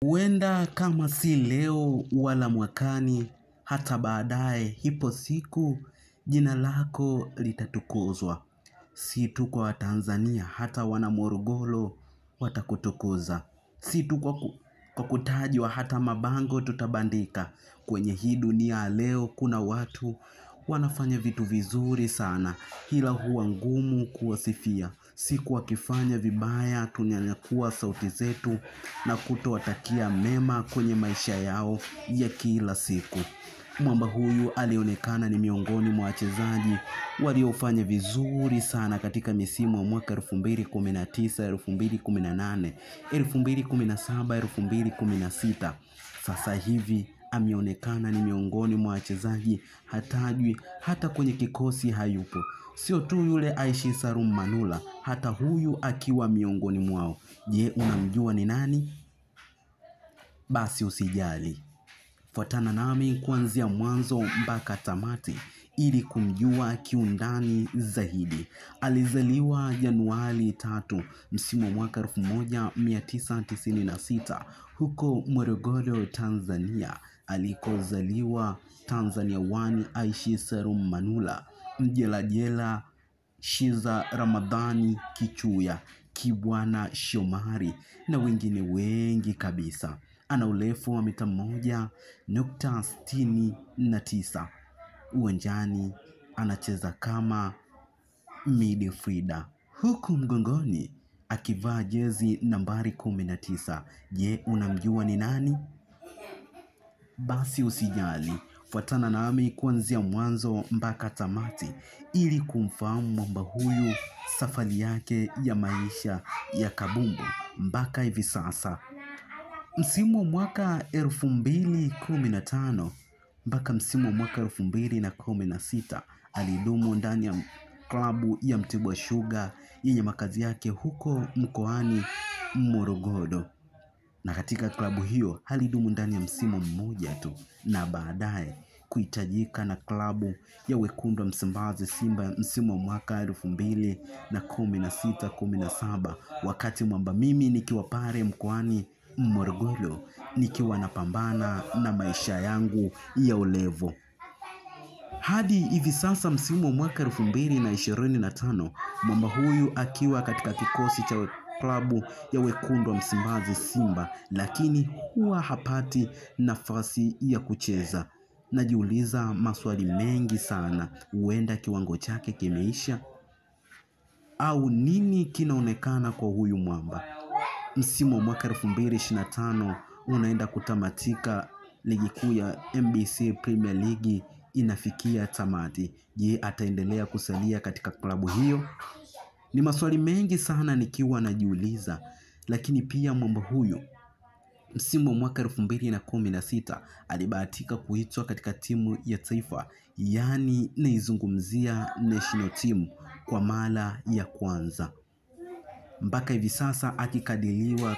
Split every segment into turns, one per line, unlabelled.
Huenda kama si leo wala mwakani, hata baadaye ipo siku jina lako litatukuzwa. Si tu kwa Tanzania, hata wana Morogoro watakutukuza. Si tu kwa kutajwa, hata mabango tutabandika. Kwenye hii dunia leo kuna watu wanafanya vitu vizuri sana, ila huwa ngumu kuwasifia. Siku wakifanya vibaya tunyanyakua sauti zetu na kutowatakia mema kwenye maisha yao ya kila siku. Mwamba huyu alionekana ni miongoni mwa wachezaji waliofanya vizuri sana katika misimu wa mwaka 2019, 2018, 2017, 2016. Sasa hivi ameonekana ni miongoni mwa wachezaji hatajwi, hata kwenye kikosi hayupo. Sio tu yule Aishi Salum Manula, hata huyu akiwa miongoni mwao. Je, unamjua ni nani? Basi usijali, fuatana nami kuanzia mwanzo mpaka tamati ili kumjua kiundani zaidi. Alizaliwa Januari 3 msimu wa mwaka 1996 huko Morogoro, Tanzania. Alikozaliwa Tanzania 1 Aishi Salum Manula, Mjelajela Shiza Ramadhani Kichuya, Kibwana Shomari na wengine wengi kabisa. Ana urefu wa mita 1.69. Uwanjani anacheza kama midfielder, huku mgongoni akivaa jezi nambari 19. Je, unamjua ni nani? Basi usijali, fuatana nami kuanzia mwanzo mpaka tamati ili kumfahamu mwamba huyu, safari yake ya maisha ya kabumbu mpaka hivi sasa. Msimu wa mwaka 2015 mpaka msimu wa mwaka 2016 alidumu ndani ya klabu ya Mtibwa Sugar yenye makazi yake huko mkoani Morogoro. Na katika klabu hiyo alidumu ndani ya msimu mmoja tu, na baadaye kuhitajika na klabu ya Wekundu wa Msimbazi Simba msimu wa mwaka 2016-17, wakati mwamba mimi nikiwa pale mkoani Morogoro nikiwa napambana na maisha yangu ya ulevo. Hadi hivi sasa msimu wa mwaka 2025 mwamba huyu akiwa katika kikosi cha klabu ya Wekundu wa Msimbazi Simba, lakini huwa hapati nafasi ya kucheza. Najiuliza maswali mengi sana. Huenda kiwango chake kimeisha au nini kinaonekana kwa huyu mwamba? Msimu wa mwaka 2025 unaenda kutamatika, ligi kuu ya NBC Premier League inafikia tamati. Je, ataendelea kusalia katika klabu hiyo? Ni maswali mengi sana nikiwa najiuliza. Lakini pia mwamba huyu msimu wa mwaka 2016 alibahatika kuitwa katika timu ya taifa, yani naizungumzia national team kwa mara ya kwanza. Mpaka hivi sasa akikadiriwa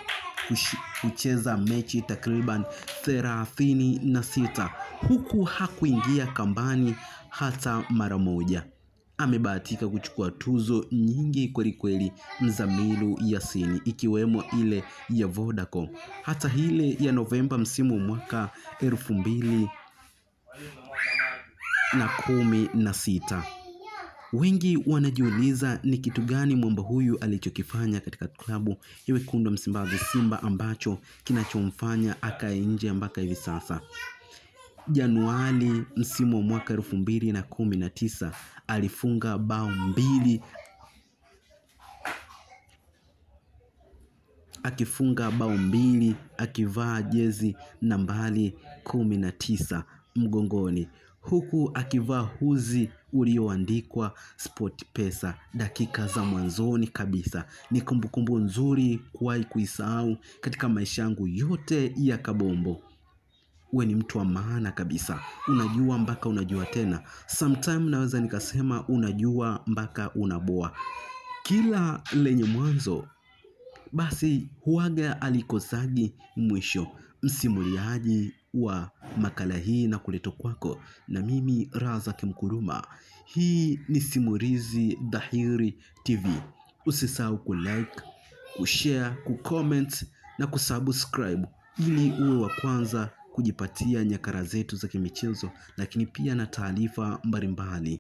kucheza mechi takriban 36 huku hakuingia kambani hata mara moja. Amebahatika kuchukua tuzo nyingi kweli kweli, Mzamiru Yasini, ikiwemo ile ya Vodacom, hata ile ya Novemba msimu wa mwaka 2016. Wengi wanajiuliza ni kitu gani mwamba huyu alichokifanya katika klabu ya Wekundu wa Msimbazi Simba ambacho kinachomfanya akae nje mpaka hivi sasa. Januari msimu wa mwaka 2019 alifunga bao 2, akivaa jezi nambari 19 mgongoni, huku akivaa huzi ulioandikwa SportPesa. Dakika za mwanzoni kabisa, ni kumbukumbu nzuri kuwahi kuisahau katika maisha yangu yote ya kabombo. Uwe ni mtu wa maana kabisa, unajua mpaka unajua tena. Sometime naweza nikasema unajua mpaka unaboa. Kila lenye mwanzo basi huaga alikosagi mwisho. Msimuliaji wa makala hii na kuleto kwako na mimi Razak Mkuruma. Hii ni Simulizi Dhahiri TV. Usisahau kulike, kushare, kucomment na kusubscribe ili uwe wa kwanza kujipatia nyakara zetu za kimichezo, lakini pia na taarifa mbalimbali.